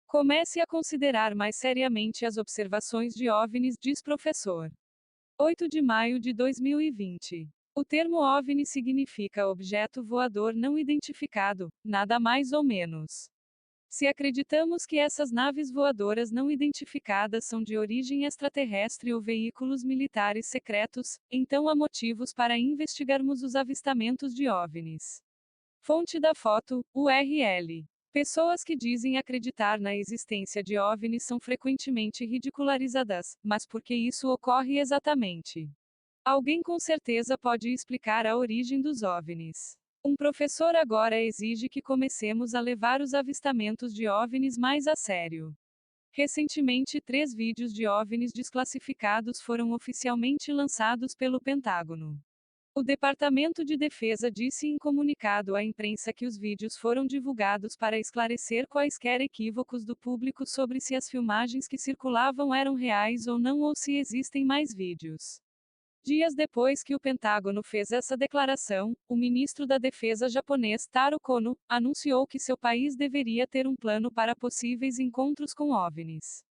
Comece a considerar mais seriamente as observações de OVNIs, diz professor. 8 de maio de 2020. O termo OVNI significa objeto voador não identificado, nada mais ou menos. Se acreditamos que essas naves voadoras não identificadas são de origem extraterrestre ou veículos militares secretos, então há motivos para investigarmos os avistamentos de OVNIs. Fonte da foto: URL. Pessoas que dizem acreditar na existência de OVNIs são frequentemente ridicularizadas, mas por que isso ocorre exatamente? Alguém com certeza pode explicar a origem dos OVNIs. Um professor agora exige que comecemos a levar os avistamentos de OVNIs mais a sério. Recentemente, 3 vídeos de OVNIs desclassificados foram oficialmente lançados pelo Pentágono. O Departamento de Defesa disse em comunicado à imprensa que os vídeos foram divulgados para esclarecer quaisquer equívocos do público sobre se as filmagens que circulavam eram reais ou não ou se existem mais vídeos. Dias depois que o Pentágono fez essa declaração, o ministro da Defesa japonês Taro Kono anunciou que seu país deveria ter um plano para possíveis encontros com OVNIs.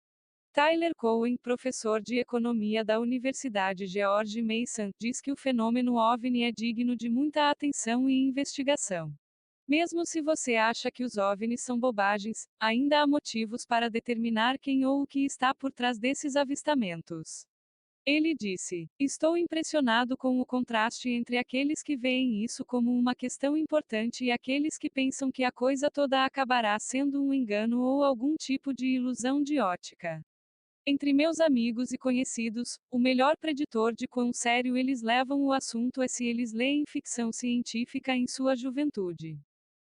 Tyler Cowen, professor de economia da Universidade George Mason, diz que o fenômeno OVNI é digno de muita atenção e investigação. Mesmo se você acha que os OVNIs são bobagens, ainda há motivos para determinar quem ou o que está por trás desses avistamentos. Ele disse: Estou impressionado com o contraste entre aqueles que veem isso como uma questão importante e aqueles que pensam que a coisa toda acabará sendo um engano ou algum tipo de ilusão de ótica. Entre meus amigos e conhecidos, o melhor preditor de quão sério eles levam o assunto é se eles leem ficção científica em sua juventude.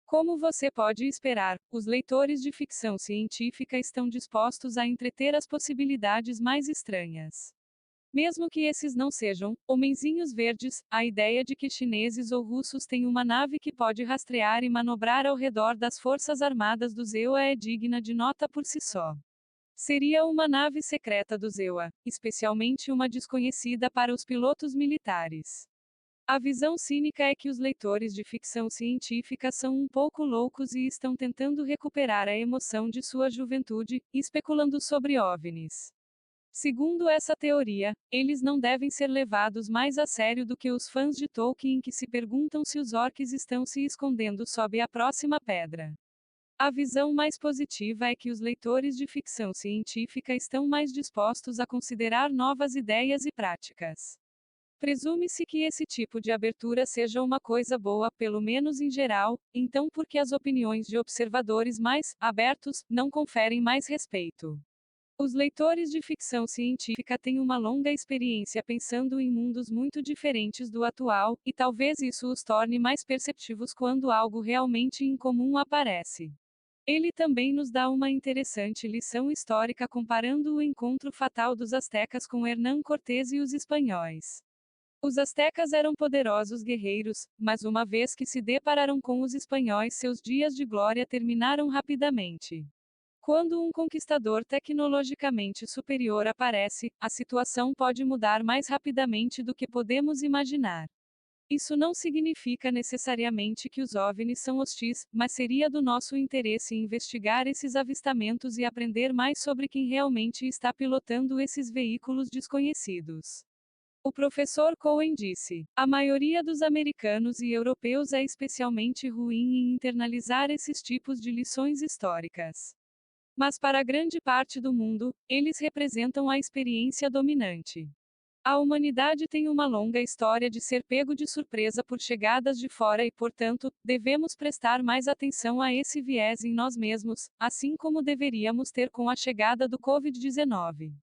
Como você pode esperar, os leitores de ficção científica estão dispostos a entreter as possibilidades mais estranhas. Mesmo que esses não sejam homenzinhos verdes, a ideia de que chineses ou russos têm uma nave que pode rastrear e manobrar ao redor das forças armadas do ZEUA é digna de nota por si só. Seria uma nave secreta do ZEUA, especialmente uma desconhecida para os pilotos militares. A visão cínica é que os leitores de ficção científica são um pouco loucos e estão tentando recuperar a emoção de sua juventude, especulando sobre OVNIs. Segundo essa teoria, eles não devem ser levados mais a sério do que os fãs de Tolkien que se perguntam se os orques estão se escondendo sob a próxima pedra. A visão mais positiva é que os leitores de ficção científica estão mais dispostos a considerar novas ideias e práticas. Presume-se que esse tipo de abertura seja uma coisa boa, pelo menos em geral, então por que as opiniões de observadores mais abertos não conferem mais respeito? Os leitores de ficção científica têm uma longa experiência pensando em mundos muito diferentes do atual, e talvez isso os torne mais perceptivos quando algo realmente incomum aparece. Ele também nos dá uma interessante lição histórica comparando o encontro fatal dos astecas com Hernán Cortés e os espanhóis. Os astecas eram poderosos guerreiros, mas uma vez que se depararam com os espanhóis, seus dias de glória terminaram rapidamente. Quando um conquistador tecnologicamente superior aparece, a situação pode mudar mais rapidamente do que podemos imaginar. Isso não significa necessariamente que os OVNIs são hostis, mas seria do nosso interesse investigar esses avistamentos e aprender mais sobre quem realmente está pilotando esses veículos desconhecidos. O professor Cohen disse: a maioria dos americanos e europeus é especialmente ruim em internalizar esses tipos de lições históricas. Mas para grande parte do mundo, eles representam a experiência dominante. A humanidade tem uma longa história de ser pego de surpresa por chegadas de fora e, portanto, devemos prestar mais atenção a esse viés em nós mesmos, assim como deveríamos ter com a chegada do Covid-19.